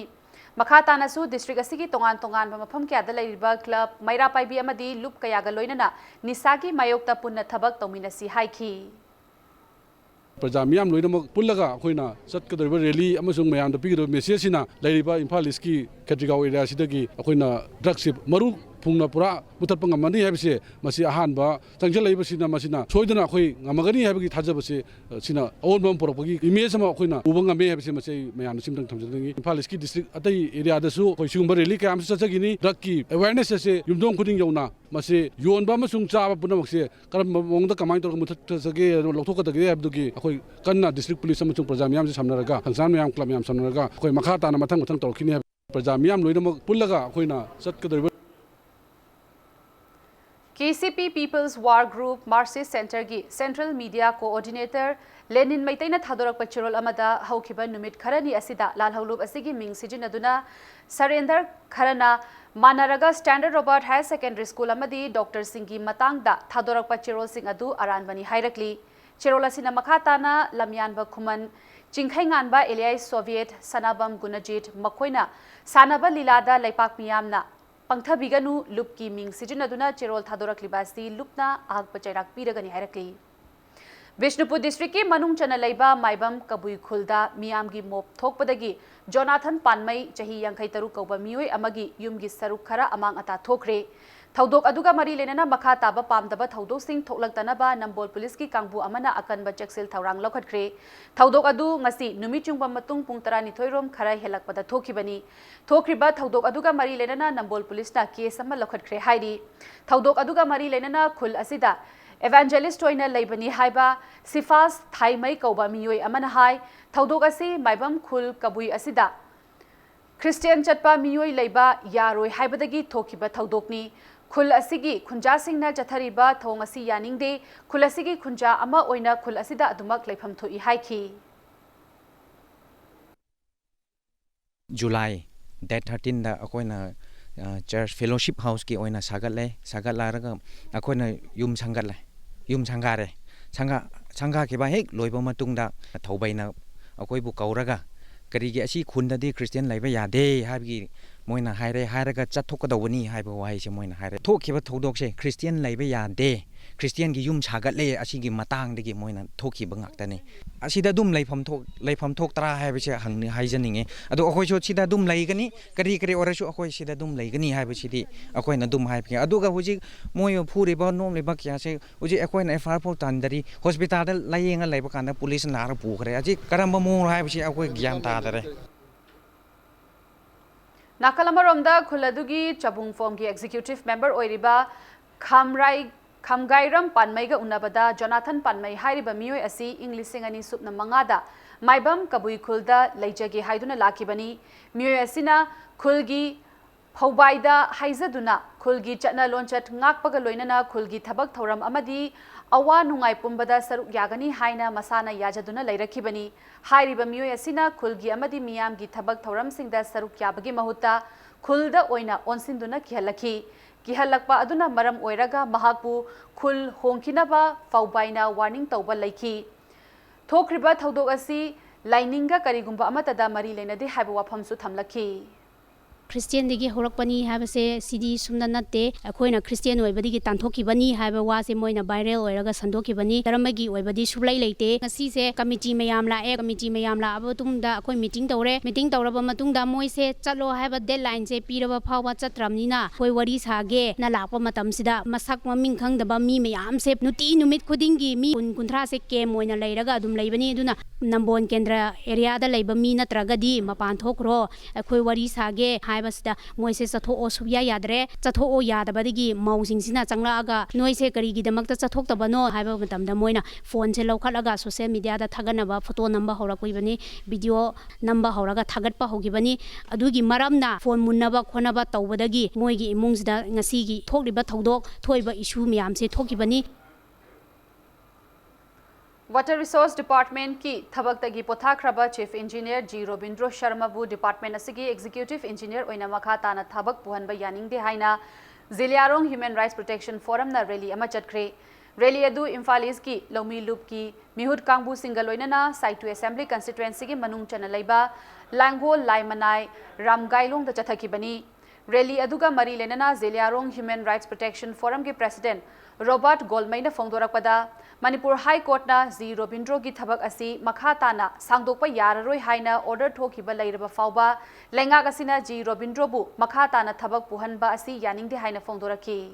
मखातानासु डिस्ट्रिक्ट असिगी तोंगान तोंगान मफम क्यादा लैरिबा क्लब मैरा पाइबी अमदी लुप कयागा लोइनना निसागी मायोक्ता पुन्ना थबक तौमिनसी हाइखी प्रजा मियाम लोइनमक पुल्लगा अखोइना चटकदरिबा रैली अमसुंग मयामदा पिगिदो मेसेजसिना लैरिबा इम्फाल ईस्टकी कैटेगरी एरिया सिदगी अखोइना ड्रग्स मरु फुंगना पुरा मुथतपा ngамani हाबिसे मसी अहानबा चंगजलैबसिना मसिना सोइदना अखोइ ngамगनी हाबिगी थाजबसे सिना अवनबम पुरपगी इमेज अमा अखोइना उबा ngame हाबिसे मसे मयामना सिमदंग थमजदंगी इम्फाल ईस्टकी डिस्ट्रिक्ट अतै एरिया दसु अखोइ सिगुंबा रैली कयाम सचगिनी ड्रग की अवेयरनेस से युमदोंग खुदिंग यौना मसे योनबा अमसुंग चाबा पुनमकसे करम मोंगदा कमाइन तोर मुथतसगे लौथोकदगे हाबिदुगी अखोइ कन्ना डिस्ट्रिक्ट पुलिस अमसुंग प्रजा मियाम से सामनरगा हंसान मियाम क्लब मियाम सामनरगा अखोइ मखा ताना मथंग मथंग तोरखिनी प्रजा मियाम लोइनमक पुल्लगा अखोइना चटकदरिबा KCP People's War Group Marxist Center की Central Media Coordinator Lenin Maitena Thadorok Pachirol Amada Haukiba Numit Kharani Asida Lalhaulub Asigi Ming Sijinaduna Surrender Kharana Manaraga Standard Robert Higher Secondary School Amadi Dr. Singhi Matangda Thadorok Pachirol Sing Adu Aranbani Hairakli Chirolasi Makatana Lamyanba Kuman Jinghainganba Elias Soviet Sanabam Gunajit Makoina Sanaba Lilada Laipak Miyamna पंगथबिगनु लुप की मिंग सिजनदुना चेरोल थादोरक्लिबासी लुपना आग पचैराक पीरगनी हायरक्ली विष्णुपुर डिस्ट्रिक्ट की मनुंग चना लैबा माइबम कबुई खुलदा मियाम की मोप थोकपदगी जोनाथन पानमई चही यांखै तरु कौबा मियोय अमगी युमगी सरुक खरा अमांग अता थोखरे थौदोक अदुगा मरी लेना मखा ताबा पामदबा थौदोक सिंह थोकलक्तनबा नंबोल पुलिस की कांगबु अमना अकनबा चेक्सिल थौरांग लौखटख्रे थौदोक अदु ngasi नुमि चुंगबा मतुंग पुंग 12 रोम खरा हेलकपदा थोखिबनी थोखरिबा थौदोक अदुगा मरी लेना नंबोल पुलिसना केस अमा लौखटख्रे हाइरी थौदोक अदुगा मरी लेना खुल असिदा एवेंजलिस्ट होइना लैबनी हाइबा सिफास थाइमै कौबा मियोय अमना हाइ थौदोक असि माइबम खुल कबुई असिदा क्रिस्टियन चटपा मियोय लैबा यारोय हाइबदगी थोखिबा थौदोकनी खुल असिगी खुंजा सिंगना जथरिबा थोंग असि यानिंगदे खुल असिगी खुंजा अमा ओइना खुल असिदा अदुमक लैफम थोइ हाइखी जुलाई डेट 13 दा अकोइना चर्च फेलोशिप हाउस की ओइना सागतले सागतलारगा अकोइना युम संगारे संगा के बा हेक लोइबा मतुंगदा थौबैना अकोइबु कौरगा करिगे असि खुंददी क्रिस्टियन लाइबा यादे हाबगी मोइना हाइरे हाइरगा चथोकदवनी हाइबा वाइसे मोइना हाइरे थोखिबा थौदोकसे क्रिस्टियन लाइबा यादे क्रिस्टियन की युम सागतले असिगी मतांगदगी मोइना थोखिबा ngaktani asida dum laifam thok tara haibase hangni haijaninge ado akoi so sida dum laigani kari orasu akoi sida dum laigani haibasidi akoi na dum haibke aduga huji moyo phuriba nom leba kya se huji akoi na far por tandari hospital da layenga laiba kana police nar pukhre aji karamba mo haibase akoi gyam ta dare Nakalamaromda Khuladugi Chabung Form ki Executive Member Oiriba Khamgairam Panmaiga Unabada Jonathan Panmai Hairiba Miyoy Asi Inglisingani Supna Mangada Maibam Kabui Khulda Leijagi Haiduna Lakibani Miyoy Asina Khulgi Phaubaida Haizaduna Khulgi Chatna Lonchat Ngakpaga Loinana Khulgi Thabak Thoram Amadi Awa Nungai Pumbada Saruk Yagani Haina Masana Yajaduna Leirakibani Hairiba Miyoy Asina Khulgi Amadi Miyam gi Thabak Thoram Singda Saruk Yabagi Mahutta Khulda Oina Onsinduna Kihalaki Kihalakpa Aduna Maram Oiraga Mahakpu Khul Hongkinaba Phaubaina Warning Tauba Laiki Thokriba Thaudok Asi Laininga Karigumba Amatada Mari Lenadi Haiba Waphamsu Thamlaki Christian digi horokpani habase CD sumna natte akoina Christian oibadigi tanthokibani haba wase moina viral oiraga sandokibani taramagi oibadi sublai leite ngasi se committee mayam la e committee mayam la abatumda akoi meeting tawraba matungda moise chalo haba deadline se piraba phawa chatramnina koi wari sage na lakpa matam sida masak maming khangdaba mi mayam se nuti numit khudingi mi kunthra se ke moina leiraga adum leibani aduna Nambon Kendra area da leiba mi natragadi mapan thokro akoi wari sage haibasida moise chatho o subya yadre chatho o yadabadigi mausing sina changlaga noise karigi damakta chathok tabano haiba matamda moina phone se lokhalaga social media da thaganaba photo number horakoi video number horaga thagatpa hogibani adugi maramna phone munnaba khonaba tawbadagi moigi imungsida ngasigi thokliba thodok thoiba issue miyam se thokibani Water Resource Department ki thabak tagi pothakraba Chief Engineer G Robindro Sharma bu Department asigi Executive Engineer oina makha tana thabak puhanba yaningde haina Ziliarong Human Rights Protection Forum na rally ama chatkre rally adu Imphal East ki Lomi Loop ki Mihut Kangbu single oina na Site to Assembly constituency ki manung chana leiba Langho Laimanai Ramgailong da chathakibani rally aduga mari lenana Ziliarong Human Rights Protection Forum ki President Robert Golmaina Fongdorakpada Manipur High Court na Z Robindro ki thabak asi makha na sangdokpa yararoi haina order thokiba leiraba fauba lenga asina G Robindro bu makha na thabak puhanba asi yaningde haina Fongdoraki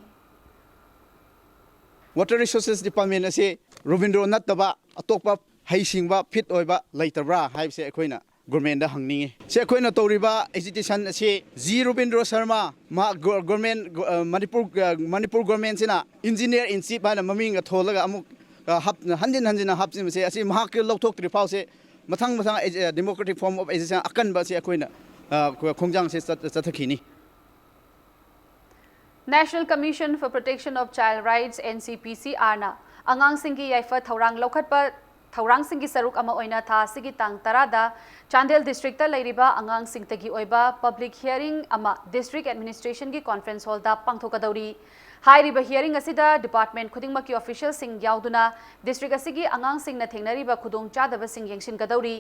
Water Resources Department ase Robindro nattaba atokpa haisingba fit oiba leitabra haibse akoina government da hangningi se akoina toriba agitation ase G Robindro Sharma ma government Manipur government sina engineer in chief bana maming tholaga amuk hanjin hapsin se asi mahak lokthok tri pause mathang democratic form of agitation akan ba se akoina khongjang se chathakini National Commission for Protection of Child Rights NCPCR na angang singi yaifa thaurang lokhatpa Thaurang singi saruk ama oina tha sigi tang tarada Chandel district ta leiriba angang singtagi oiba public hearing ama district administration ki conference hall da pangthokadauri hairiba hearing asida department khudingma ki official sing yauduna district asigi angang singna thengnariba khudong chadaba sing yengshin kadauri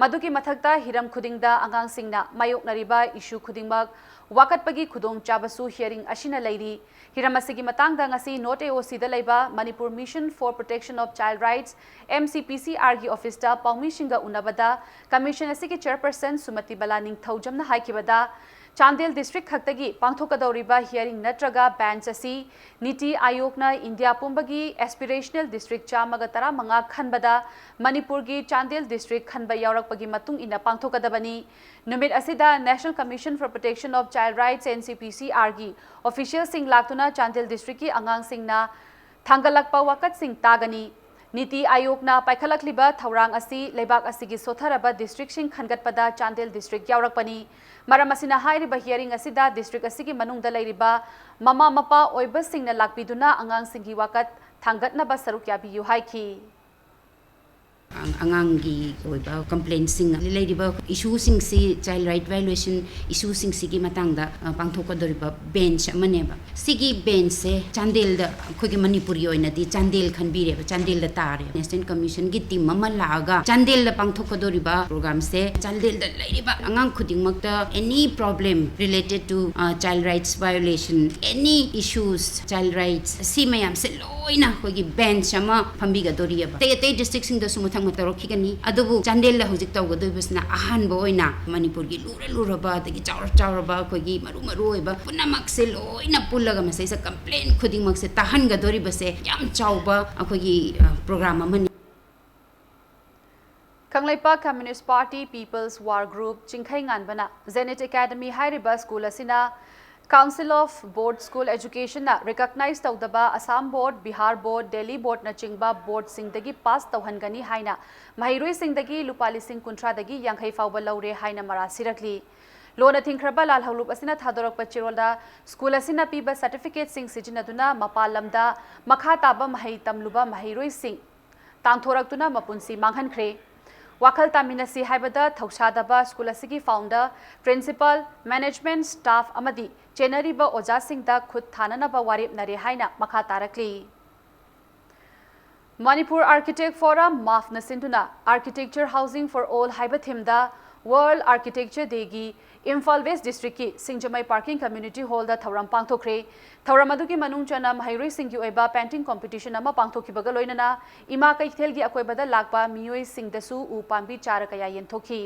maduki mathakta hiram khudingda angang singna mayoknariba issue khudingmak wakatpagi khudong chabasu hearing ashina leiri hiram asigi matangda ngasi note AOC da leiba Manipur Mission for Protection of Child Rights MCPCR gi office ta paumi singa unabada commission asigi chairperson Sumati Balaning thaujamna haikibada Chandel district khaktagi pangthokadauriba hearing natraga bench asi Niti Ayog na India pumbagi aspirational district chamaga tara manga khanbada Manipur gi Chandel district khanba yaurakpagi matung ina pangthokadabani numit asida National Commission for Protection of Child Rights NCPCR gi official sing laktuna Chandel district ki angang singna thangalakpa wakat sing tagani Niti Ayog na paikhalakliba thaurang asi lebak asigi sotharaba district sing khangatpada Chandel district yaurakpani maram asina hairiba hearing asida district asigi manungda leiriba mama mapa oiba singna lakpiduna angang singi wakat thangatnaba saruk yabiyu haiki angangi oiba complaints sing leiriba issue sing si child right violation issue sing sigi matangda pangthokadoriba bench amaneba sigi bench se Chandel da khogi Manipuri oina di Chandel khanbire Chandel da tare National Commission gi team ama laga Chandel da pangthokadoriba program se Chandel da leiriba angang khuding makta any problem related to child rights violation any issues child rights si mayam se loina khogi bench ama phambiga doriba te district sing da sumuthang matarokigani adubu Chandel la hojik tawgadobisna ahanba oina Manipur gi luraba dagi chauraba khogi maru oiba punamak se loina pullaga masai sa complaint khuding mak se tahan ga doriba se yam chauba akhogi program amani Kanglaipa Communist Party People's War Group Chingkhai Nganbana Zenit Academy Hairiba School asina Council of Board School Education na recognize tawdaba Assam Board, Bihar Board, Delhi Board na chingba board singdagi pass tawhangani haina mahiroi singdagi lupali sing kuntra dagi yanghai fawba laure haina marasirakli Lona thingkraba lal hawlup asina thadorak pachirolda school asina piba certificate sing sijinaduna mapalamda makha taba mahai tamluba mahiroi sing tangthoraktuna mapunsi manghankhre Wakal Taminasi Haibada Thausadaba School Asigi founder, principal, management staff amadi Chenariba Oja Singh da khud thananaba warip nare haina makha tarakli Manipur Architect Forum Maf Nasinduna Architecture Housing for All Haiba Thimda World Architecture Day gi Imphal West District ki Singjamai Parking Community Hall da thauram pangthokre. Thauram adu ki manung chana mahairoi sing ki oiba painting competition ama pangthokibaga loinana ima kaithel gi akoibada lakpa miyoi sing dasu u pambi chara kaya yenthoki.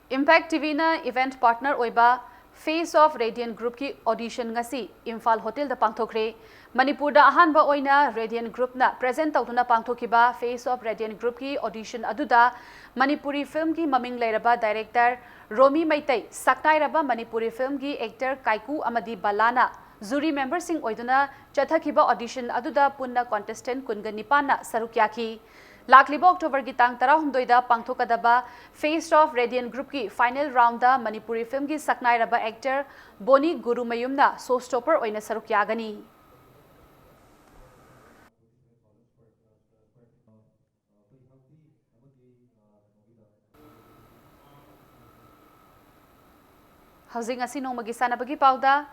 Impact TV na event partner oiba Face of Radiant Group ki audition ngasi Imphal Hotel da pangthokre. Manipur da ahanba oina Radiant Group na present tawtuna pangthokiba Face of Radiant Group ki audition aduda Manipuri film ki maming lairaba director Romi Maitai saknai raba Manipuri film ki actor Kaiku amadi Balana jury member sing oiduna chathakiba audition aduda punna contestant kunga nipana sarukyaki. Lakliba October ki tang 12 da pangthokadaba Face of Radiant Group ki final round da Manipuri film ki saknai raba actor Boni Gurumayum na showstopper oina sarukyagani. Housing asi nongmagi sanabagi pauda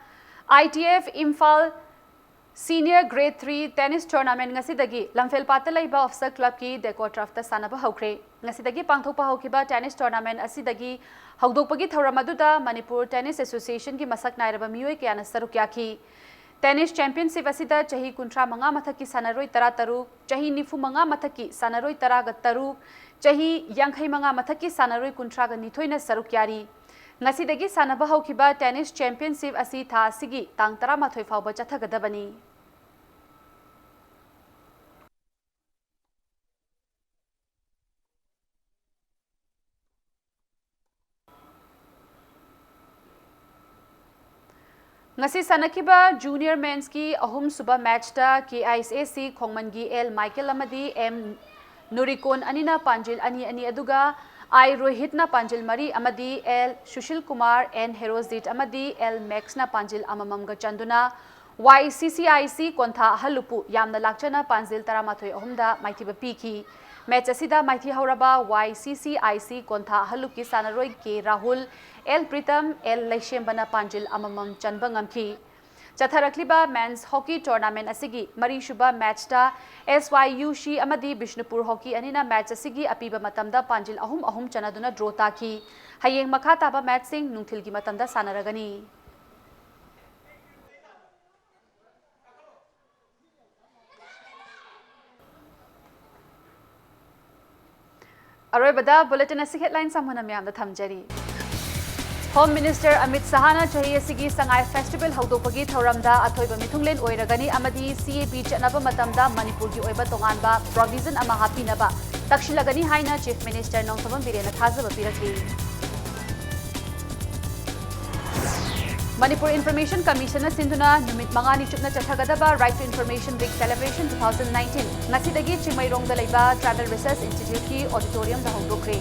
ITF Imphal Senior Grade 3 Tennis Tournament ngasidagi Lamphel Patalaiba Officer Club ki Decor Draft sanaba haukre ngasidagi pangthokpa haukiba tennis tournament asidagi haudokpagi thauramadu Manipur Tennis Association ki masak nairaba miyoi kayana sarukyaki Tennis Championship asida chahi 35 mathaki sanaroi 13 chahi 95 mathaki sanaroi 13 chahi 85 mathaki sanaroi 19 na sarukyari ngasidagi sanaba haukiba tennis championship asi tha sigi tang 13 fauba chathagadabani. ngasi sanakiba junior men's ki ahum suba match da KISAC khongmangi L Michael amadi M Nurikon anina panjil ani aduga I Rohit na panjil mari amadi L Sushil Kumar N Herozit amadi L Max na panjil amamamga chanduna YCCIC kontha halupu yamna lakchana panjil taramathoi ahumda maithiba piki match asida maithi hauraba YCCIC kontha haluki sanaroi ke Rahul L Pritam L Laishembana panjil amamam chanba ngamki Chatharakliba men's hockey tournament asigi mari shuba match ta SYU shi amadi Bishnupur hockey anina match asigi apiba matamda panjil ahum chanaduna draw taki hayeng makha taba match sing nungthil gi matamda sanaragani Aroibada bulletin asig headline samhana myam da thamjari Home Minister Amit Sahana chahi asigi Sangai Festival haudopagi thauramda athoiba mithunglen oiragani amadi CAP chanaba matamda Manipur gi oiba tonganba provision ama hapinaba takshilagani haina Chief Minister Nongthabam Birena thazaba pirakli Manipur Information Commission sinduna numit mangani chupna chathagadaba Right to Information Week Celebration 2019 ngasidagi Chimairong da leiba Tribal Research Institute ki auditorium da haudokre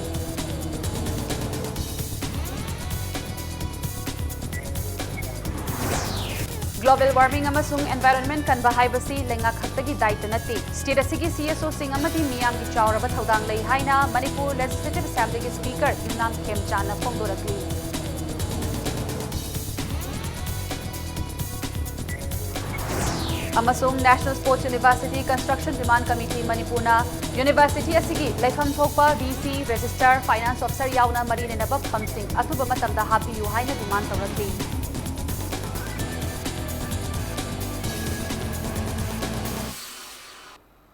Global warming amasung environment kan bahaibasi lenga khattagi daita nati state asigi CSO sing amadi miyam gi chawraba thodang lei haina Manipur Legislative Assembly gi speaker Yunam Khemchana phongdorakli amasung National Sports University Construction Demand Committee Manipurna University asigi leifam thokpa VC Register Finance Officer yauna marine naba phamsing athuba matamda hapiyu haina demand tawrakli